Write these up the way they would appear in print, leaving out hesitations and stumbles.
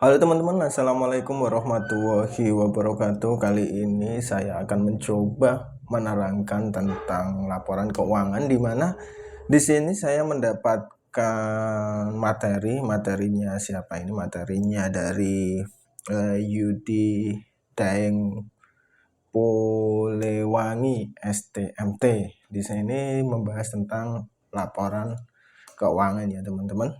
Halo teman-teman, Assalamualaikum warahmatullahi wabarakatuh. Kali ini saya akan mencoba menerangkan tentang laporan keuangan, di mana di sini saya mendapatkan materinya siapa ini? Materinya dari Yudi Daeng Polewangi STMT. Di sini membahas tentang laporan keuangan ya teman-teman.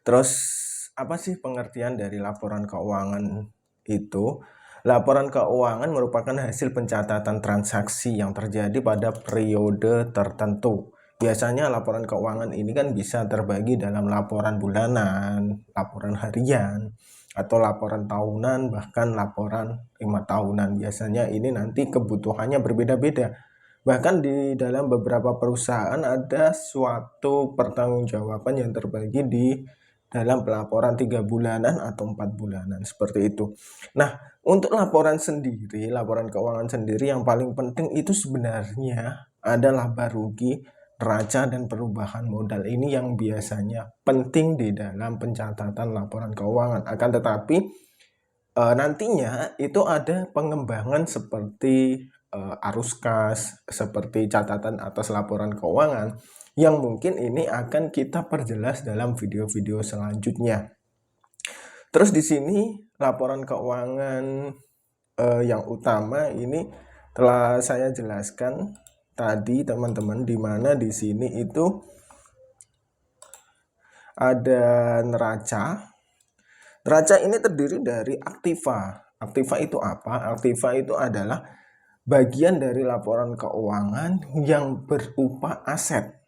Terus apa sih pengertian dari laporan keuangan itu? Laporan keuangan merupakan hasil pencatatan transaksi yang terjadi pada periode tertentu. Biasanya laporan keuangan ini kan bisa terbagi dalam laporan bulanan, laporan harian, atau laporan tahunan, bahkan laporan 5 tahunan. Biasanya ini nanti kebutuhannya berbeda-beda. Bahkan di dalam beberapa perusahaan ada suatu pertanggungjawaban yang terbagi di dalam pelaporan 3 bulanan atau 4 bulanan, seperti itu. Nah, untuk laporan sendiri, laporan keuangan sendiri yang paling penting itu sebenarnya adalah laba rugi, neraca, dan perubahan modal. Ini yang biasanya penting di dalam pencatatan laporan keuangan. Akan tetapi nantinya itu ada pengembangan seperti arus kas, seperti catatan atas laporan keuangan, yang mungkin ini akan kita perjelas dalam video-video selanjutnya. Terus di sini laporan keuangan yang utama ini telah saya jelaskan tadi teman-teman, di mana di sini itu ada neraca. Neraca ini terdiri dari aktiva. Aktiva itu apa? Aktiva itu adalah bagian dari laporan keuangan yang berupa aset.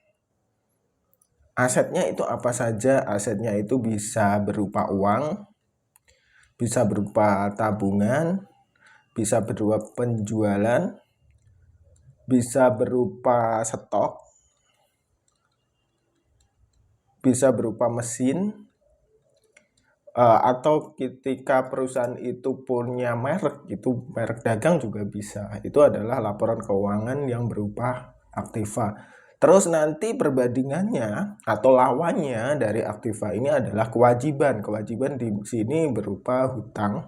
Asetnya itu apa saja? Asetnya itu bisa berupa uang, bisa berupa tabungan, bisa berupa penjualan, bisa berupa stok, bisa berupa mesin, atau ketika perusahaan itu punya merek, itu merek dagang juga bisa. Itu adalah laporan keuangan yang berupa aktiva. Terus nanti perbandingannya atau lawannya dari aktiva ini adalah kewajiban. Kewajiban di sini berupa hutang.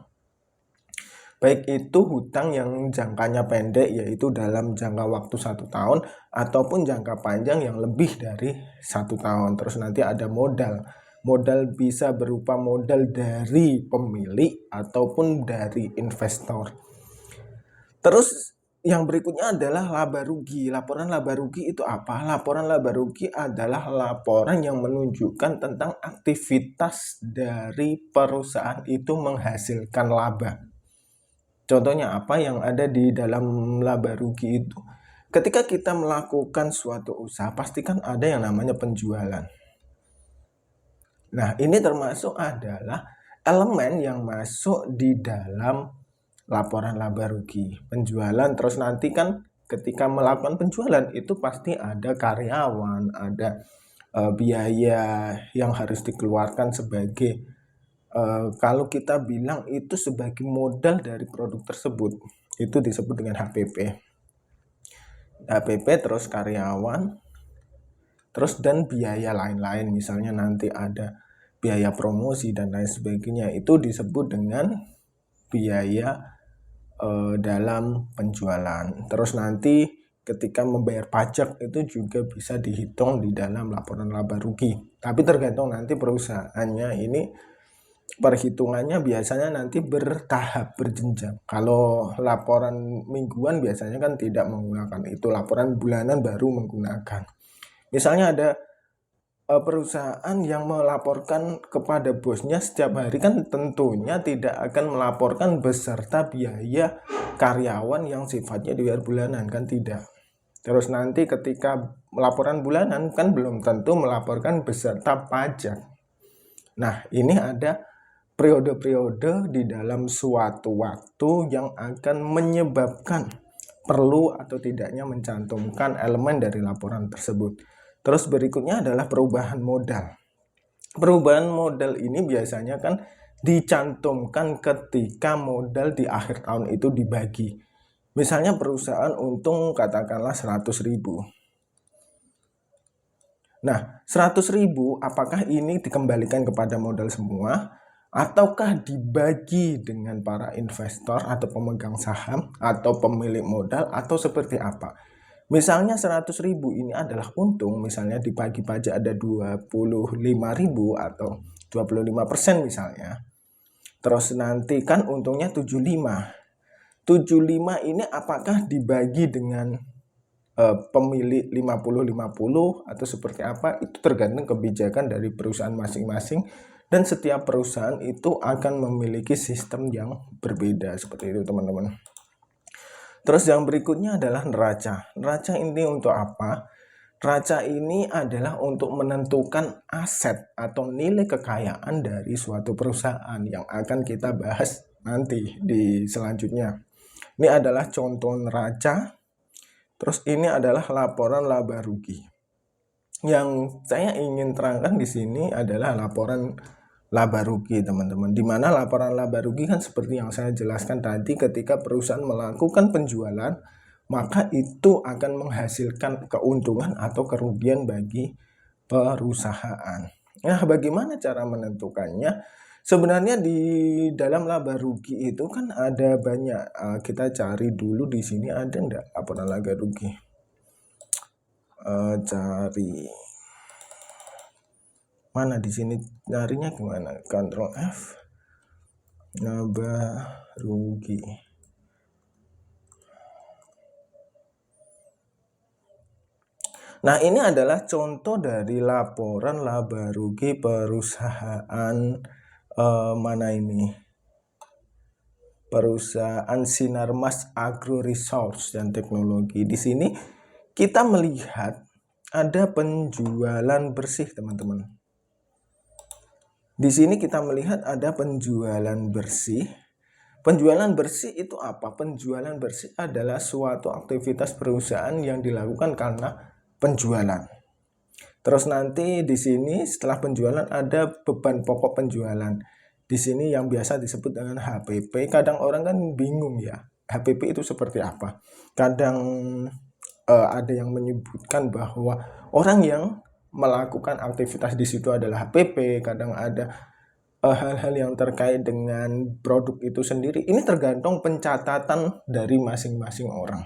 Baik itu hutang yang jangkanya pendek, yaitu dalam jangka waktu 1 tahun, ataupun jangka panjang yang lebih dari 1 tahun. Terus nanti ada modal. Modal bisa berupa modal dari pemilik ataupun dari investor. Terus yang berikutnya adalah laba rugi. Laporan laba rugi itu apa? Laporan laba rugi adalah laporan yang menunjukkan tentang aktivitas dari perusahaan itu menghasilkan laba. Contohnya apa yang ada di dalam laba rugi itu? Ketika kita melakukan suatu usaha, pastikan ada yang namanya penjualan. Nah, ini termasuk adalah elemen yang masuk di dalam laporan laba rugi. Penjualan, terus nanti kan ketika melakukan penjualan itu pasti ada karyawan, ada biaya yang harus dikeluarkan sebagai kalau kita bilang itu sebagai modal dari produk tersebut, itu disebut dengan HPP. HPP terus karyawan, terus dan biaya lain-lain, misalnya nanti ada biaya promosi dan lain sebagainya, itu disebut dengan biaya dalam penjualan. Terus nanti ketika membayar pajak itu juga bisa dihitung di dalam laporan laba rugi. Tapi tergantung nanti perusahaannya ini, perhitungannya biasanya nanti bertahap, berjenjang. Kalau laporan mingguan biasanya kan tidak menggunakan itu, laporan bulanan baru menggunakan. Misalnya ada perusahaan yang melaporkan kepada bosnya setiap hari, kan tentunya tidak akan melaporkan beserta biaya karyawan yang sifatnya dibayar bulanan, kan tidak. Terus nanti ketika laporan bulanan kan belum tentu melaporkan beserta pajak. Nah, ini ada periode-periode di dalam suatu waktu yang akan menyebabkan perlu atau tidaknya mencantumkan elemen dari laporan tersebut. Terus berikutnya adalah perubahan modal. Perubahan modal ini biasanya kan dicantumkan ketika modal di akhir tahun itu dibagi. Misalnya perusahaan untung katakanlah 100.000. Nah, 100.000 apakah ini dikembalikan kepada modal semua ataukah dibagi dengan para investor atau pemegang saham atau pemilik modal atau seperti apa? Misalnya 100.000 ini adalah untung, misalnya dibagi pajak ada 25.000 atau 25% misalnya. Terus nanti kan untungnya 75. 75 ini apakah dibagi dengan pemilik 50-50 atau seperti apa? Itu tergantung kebijakan dari perusahaan masing-masing. Dan setiap perusahaan itu akan memiliki sistem yang berbeda seperti itu teman-teman. Terus yang berikutnya adalah neraca. Neraca ini untuk apa? Neraca ini adalah untuk menentukan aset atau nilai kekayaan dari suatu perusahaan yang akan kita bahas nanti di selanjutnya. Ini adalah contoh neraca. Terus ini adalah laporan laba rugi. Yang saya ingin terangkan di sini adalah laporan laba rugi teman-teman, di mana laporan laba rugi kan seperti yang saya jelaskan tadi, ketika perusahaan melakukan penjualan maka itu akan menghasilkan keuntungan atau kerugian bagi perusahaan. Nah, bagaimana cara menentukannya? Sebenarnya di dalam laba rugi itu kan ada banyak, kita cari dulu di sini ada enggak laporan laba rugi. Cari mana di sini, nyarinya gimana? Ctrl F, laba rugi. Nah, ini adalah contoh dari laporan laba rugi perusahaan mana ini? Perusahaan Sinarmas Agro Resource dan Teknologi. Di sini kita melihat ada penjualan bersih, teman-teman. Di sini kita melihat ada penjualan bersih. Penjualan bersih itu apa? Penjualan bersih adalah suatu aktivitas perusahaan yang dilakukan karena penjualan. Terus nanti di sini setelah penjualan ada beban pokok penjualan. Di sini yang biasa disebut dengan HPP. Kadang orang kan bingung ya, HPP itu seperti apa. Kadang ada yang menyebutkan bahwa orang yang melakukan aktivitas di situ adalah HPP, kadang ada hal-hal yang terkait dengan produk itu sendiri. Ini tergantung pencatatan dari masing-masing orang.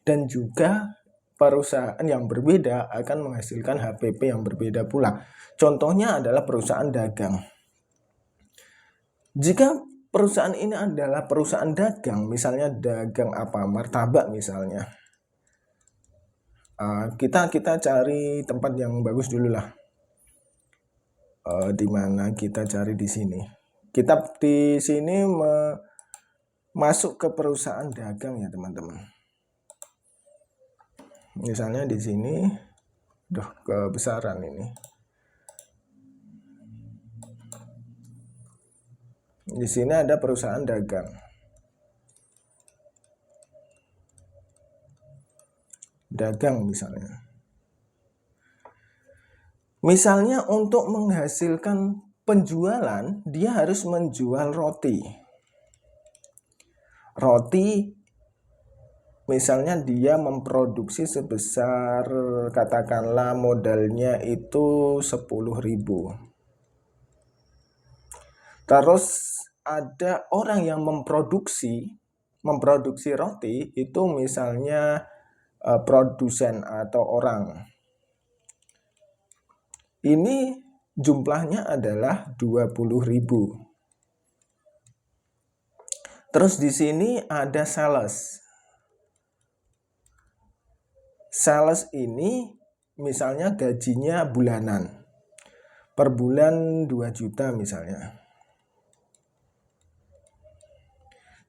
Dan juga perusahaan yang berbeda akan menghasilkan HPP yang berbeda pula. Contohnya adalah perusahaan dagang. Jika perusahaan ini adalah perusahaan dagang, misalnya dagang apa, martabak misalnya, kita cari tempat yang bagus dulu lah. Di mana kita cari di sini? Kita di sini masuk ke perusahaan dagang ya teman-teman. Misalnya di sini, kebesaran ini. Di sini ada perusahaan dagang. Dagang misalnya. Misalnya untuk menghasilkan penjualan, dia harus menjual roti. Roti misalnya dia memproduksi sebesar, katakanlah modalnya itu 10.000. Terus ada orang yang memproduksi roti itu misalnya produsen atau orang. Ini jumlahnya adalah 20.000. Terus di sini ada sales. Sales ini misalnya gajinya bulanan. Per bulan 2 juta misalnya.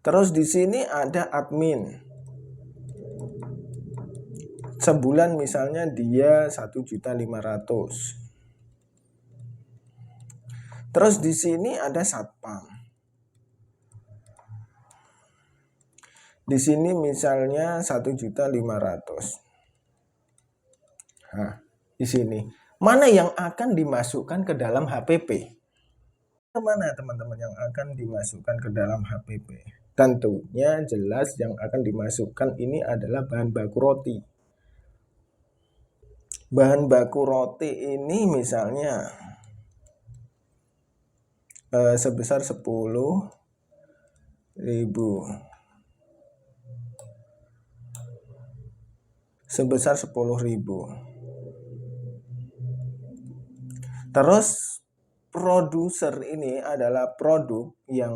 Terus di sini ada admin. Sebulan misalnya dia 1.500.000. Terus di sini ada satpam. Di sini misalnya 1.500.000. Nah, di sini mana yang akan dimasukkan ke dalam HPP? Mana teman-teman yang akan dimasukkan ke dalam HPP? Tentunya jelas yang akan dimasukkan ini adalah bahan baku roti. Bahan baku roti ini misalnya sebesar 10.000. Sebesar 10.000. Terus produser ini adalah produk yang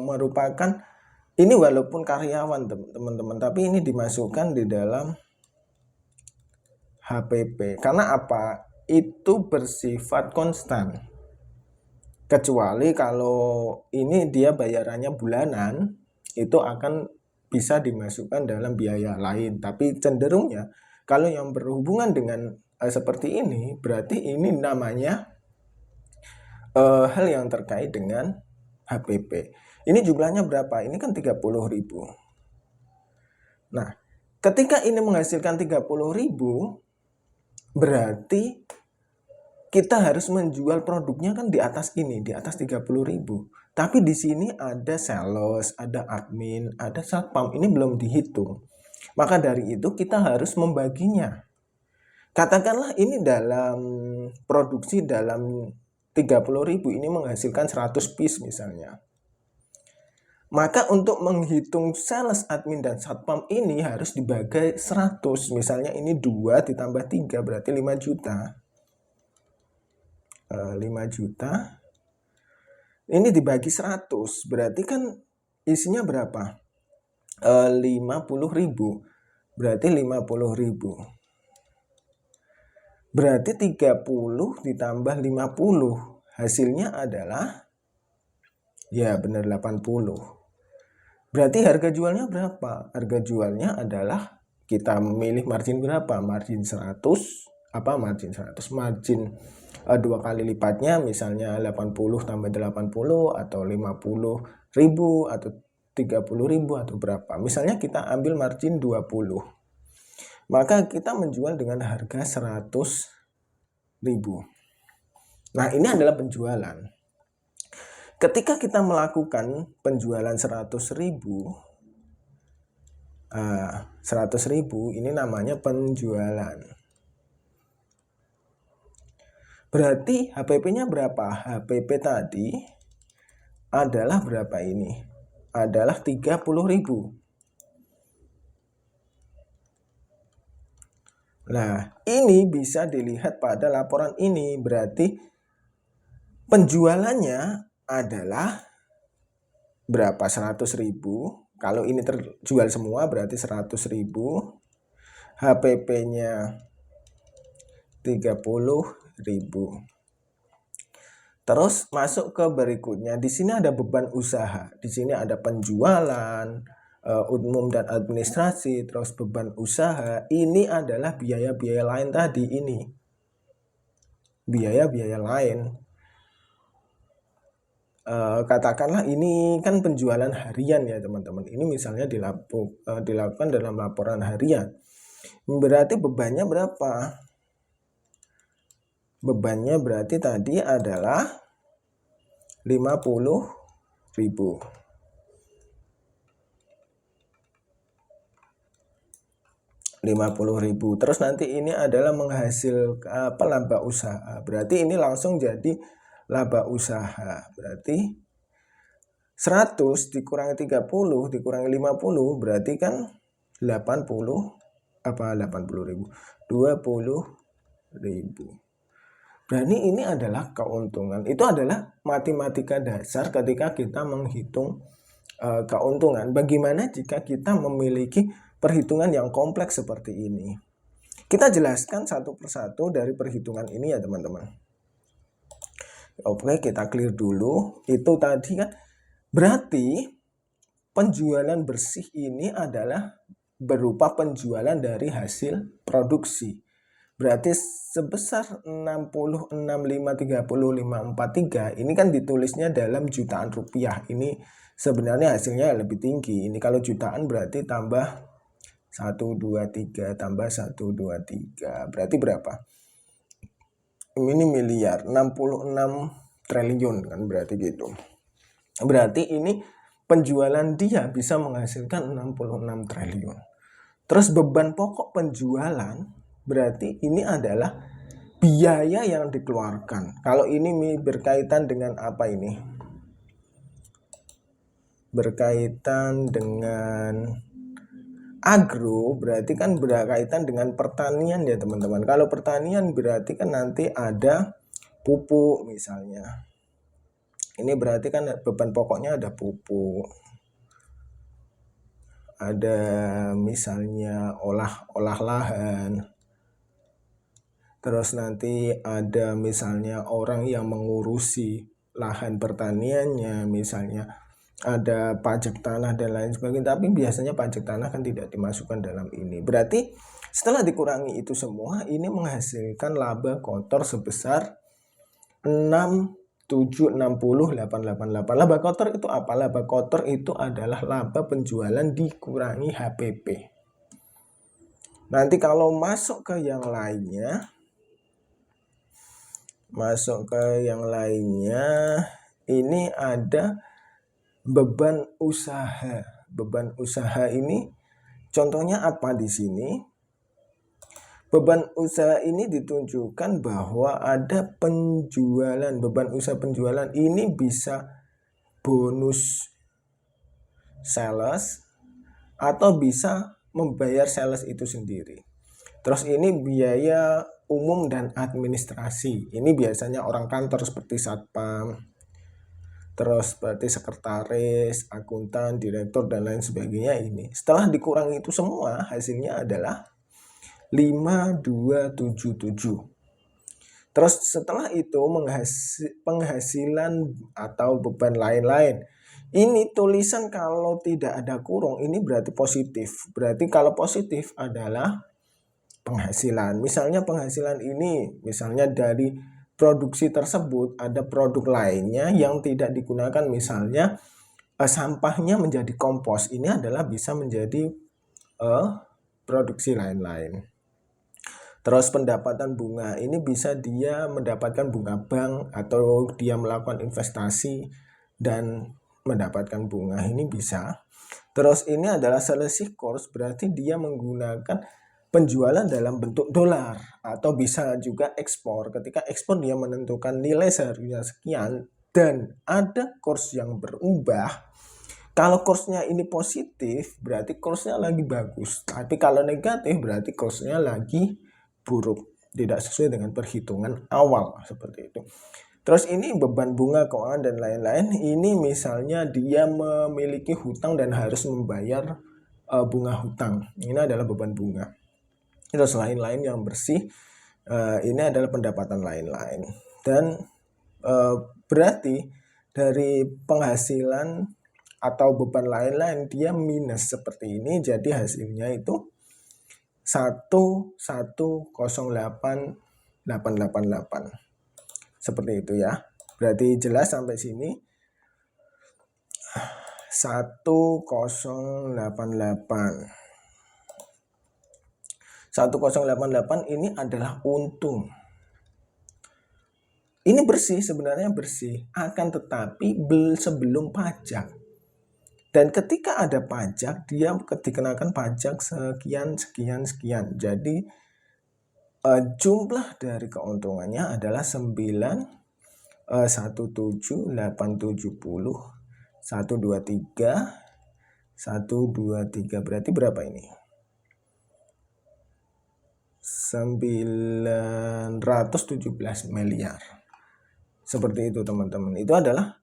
merupakan, ini walaupun karyawan teman-teman, tapi ini dimasukkan di dalam HPP. Karena apa? Itu bersifat konstan. Kecuali kalau ini dia bayarannya bulanan, itu akan bisa dimasukkan dalam biaya lain. Tapi cenderungnya kalau yang berhubungan dengan seperti ini, berarti ini namanya hal yang terkait dengan HPP. Ini jumlahnya berapa? Ini kan 30.000. Nah, ketika ini menghasilkan 30.000, berarti kita harus menjual produknya kan di atas ini, di atas 30.000. Tapi di sini ada sales, ada admin, ada satpam, ini belum dihitung. Maka dari itu kita harus membaginya. Katakanlah ini dalam produksi dalam 30.000 ini menghasilkan 100 piece misalnya. Maka untuk menghitung sales, admin, dan satpam ini harus dibagi 100. Misalnya ini 2 ditambah 3 berarti 5 juta. 5 juta. Ini dibagi 100 berarti kan isinya berapa? 50.000. Berarti 50.000. Berarti 30 ditambah 50 hasilnya adalah, ya benar, 80. Berarti harga jualnya berapa? Harga jualnya adalah, kita memilih margin berapa? Margin 100. Apa margin 100? Margin 2 kali lipatnya, misalnya 80 tambah 80 atau 50.000 atau 30.000 atau berapa. Misalnya kita ambil margin 20. Maka kita menjual dengan harga 100.000. Nah, ini adalah penjualan. Ketika kita melakukan penjualan 100.000, 100.000 ini namanya penjualan. Berarti HPP-nya berapa? HPP tadi adalah berapa ini? Adalah 30.000. Nah, ini bisa dilihat pada laporan ini. Berarti penjualannya adalah berapa? 100.000. Kalau ini terjual semua berarti 100.000. HPP-nya 30.000. Terus masuk ke berikutnya. Di sini ada beban usaha. Di sini ada penjualan, umum dan administrasi, terus beban usaha. Ini adalah biaya-biaya lain tadi ini. Biaya-biaya lain. Katakanlah ini kan penjualan harian ya teman-teman. Ini misalnya dilakukan dalam laporan harian. Berarti bebannya berapa? Bebannya berarti tadi adalah 50.000. Terus nanti ini adalah menghasilkan laba usaha. Berarti ini langsung jadi laba usaha. Berarti 100 dikurangi 30 dikurangi 50 berarti kan 20.000. Berarti ini adalah keuntungan. Itu adalah matematika dasar ketika kita menghitung keuntungan. Bagaimana jika kita memiliki perhitungan yang kompleks seperti ini? Kita jelaskan satu persatu dari perhitungan ini ya teman-teman. Oke, kita clear dulu. Itu tadi kan berarti penjualan bersih ini adalah berupa penjualan dari hasil produksi. Berarti sebesar 66.530.543 ini kan ditulisnya dalam jutaan rupiah. Ini sebenarnya hasilnya lebih tinggi. Ini kalau jutaan berarti tambah 123 tambah 123 berarti berapa? Ini miliar, 66 triliun kan berarti gitu. Berarti ini penjualan dia bisa menghasilkan 66 triliun. Terus beban pokok penjualan berarti ini adalah biaya yang dikeluarkan. Kalau ini berkaitan dengan apa ini? berkaitan dengan agro berarti kan berkaitan dengan pertanian ya teman-teman. Kalau pertanian berarti kan nanti ada pupuk misalnya. Ini berarti kan beban pokoknya ada pupuk. Ada misalnya olah lahan. Terus nanti ada misalnya orang yang mengurusi lahan pertaniannya, misalnya ada pajak tanah dan lain sebagainya, tapi biasanya pajak tanah kan tidak dimasukkan dalam ini. Berarti setelah dikurangi itu semua, ini menghasilkan laba kotor sebesar 6.760.888. Laba kotor itu apa? Laba kotor itu adalah laba penjualan dikurangi HPP. Nanti kalau masuk ke yang lainnya, ini ada beban usaha. Beban usaha ini contohnya apa di sini? Beban usaha ini ditunjukkan bahwa ada penjualan. Beban usaha penjualan ini bisa bonus sales atau bisa membayar sales itu sendiri. Terus ini biaya umum dan administrasi. Ini biasanya orang kantor seperti satpam, terus berarti sekretaris, akuntan, direktur, dan lain sebagainya ini. Setelah dikurangi itu semua, hasilnya adalah 5277. Terus setelah itu penghasilan atau beban lain-lain. Ini tulisan kalau tidak ada kurung, ini berarti positif. Berarti kalau positif adalah penghasilan. Misalnya penghasilan ini, misalnya dari produksi tersebut ada produk lainnya yang tidak digunakan, misalnya sampahnya menjadi kompos, ini adalah bisa menjadi produksi lain-lain. Terus pendapatan bunga ini bisa dia mendapatkan bunga bank atau dia melakukan investasi dan mendapatkan bunga, ini bisa. Terus ini adalah selisih kurs, berarti dia menggunakan penjualan dalam bentuk dolar atau bisa juga ekspor. Ketika ekspor dia menentukan nilai seharusnya sekian dan ada kurs yang berubah. Kalau kursnya ini positif berarti kursnya lagi bagus. Tapi kalau negatif berarti kursnya lagi buruk. Tidak sesuai dengan perhitungan awal seperti itu. Terus ini beban bunga keuangan dan lain-lain. Ini misalnya dia memiliki hutang dan harus membayar bunga hutang. Ini adalah beban bunga. Terus lain-lain yang bersih, ini adalah pendapatan lain-lain. Dan berarti dari penghasilan atau beban lain-lain dia minus seperti ini, jadi hasilnya itu 1108888. Seperti itu ya. Berarti jelas sampai sini. 1088. 1088 ini adalah untung. Ini bersih, sebenarnya bersih, akan tetapi sebelum pajak. Dan ketika ada pajak, dia dikenakan pajak sekian. Jadi jumlah dari keuntungannya adalah 917.870 123. Berarti berapa ini? 917 miliar. Seperti itu teman-teman. Itu adalah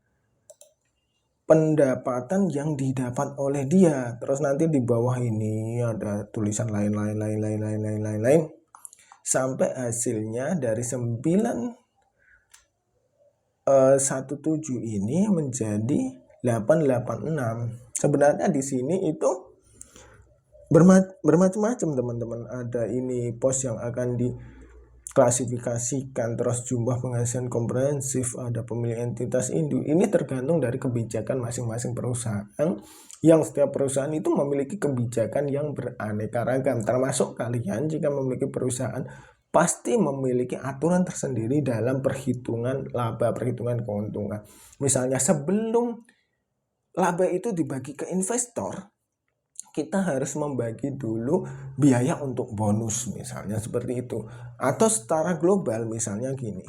pendapatan yang didapat oleh dia. Terus nanti di bawah ini ada tulisan lain-lain sampai hasilnya dari 917 ini menjadi 886. Sebenarnya di sini itu bermacam-macam teman-teman. Ada ini pos yang akan diklasifikasikan, terus jumlah penghasilan komprehensif, ada pemilik entitas induk. Ini tergantung dari kebijakan masing-masing perusahaan, yang setiap perusahaan itu memiliki kebijakan yang beraneka ragam. Termasuk kalian jika memiliki perusahaan pasti memiliki aturan tersendiri dalam perhitungan laba, perhitungan keuntungan. Misalnya sebelum laba itu dibagi ke investor, kita harus membagi dulu biaya untuk bonus, misalnya seperti itu. Atau secara global misalnya gini.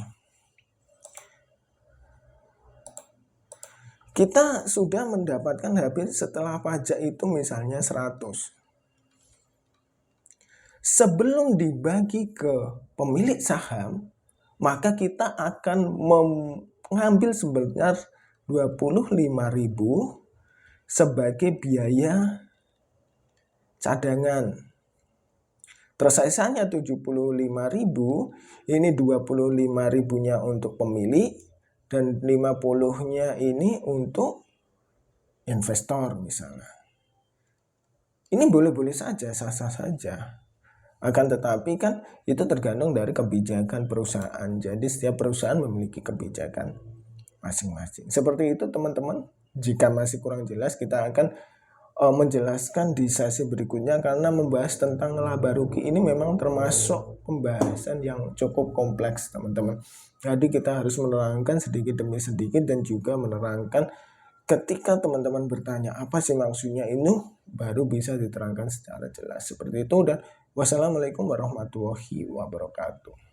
kita sudah mendapatkan habis setelah pajak itu misalnya 100. Sebelum dibagi ke pemilik saham, maka kita akan mengambil sebenarnya 25.000 sebagai biaya cadangan. Terus sisanya 75.000, ini 25.000-nya untuk pemilik dan 50-nya ini untuk investor misalnya. Ini boleh-boleh saja, sah-sah saja. Akan tetapi kan itu tergantung dari kebijakan perusahaan. Jadi setiap perusahaan memiliki kebijakan masing-masing. Seperti itu teman-teman. Jika masih kurang jelas, kita akan menjelaskan di sesi berikutnya, karena membahas tentang laba rugi ini memang termasuk pembahasan yang cukup kompleks teman-teman. Jadi kita harus menerangkan sedikit demi sedikit dan juga menerangkan ketika teman-teman bertanya apa sih maksudnya ini, baru bisa diterangkan secara jelas seperti itu. Dan wassalamualaikum warahmatullahi wabarakatuh.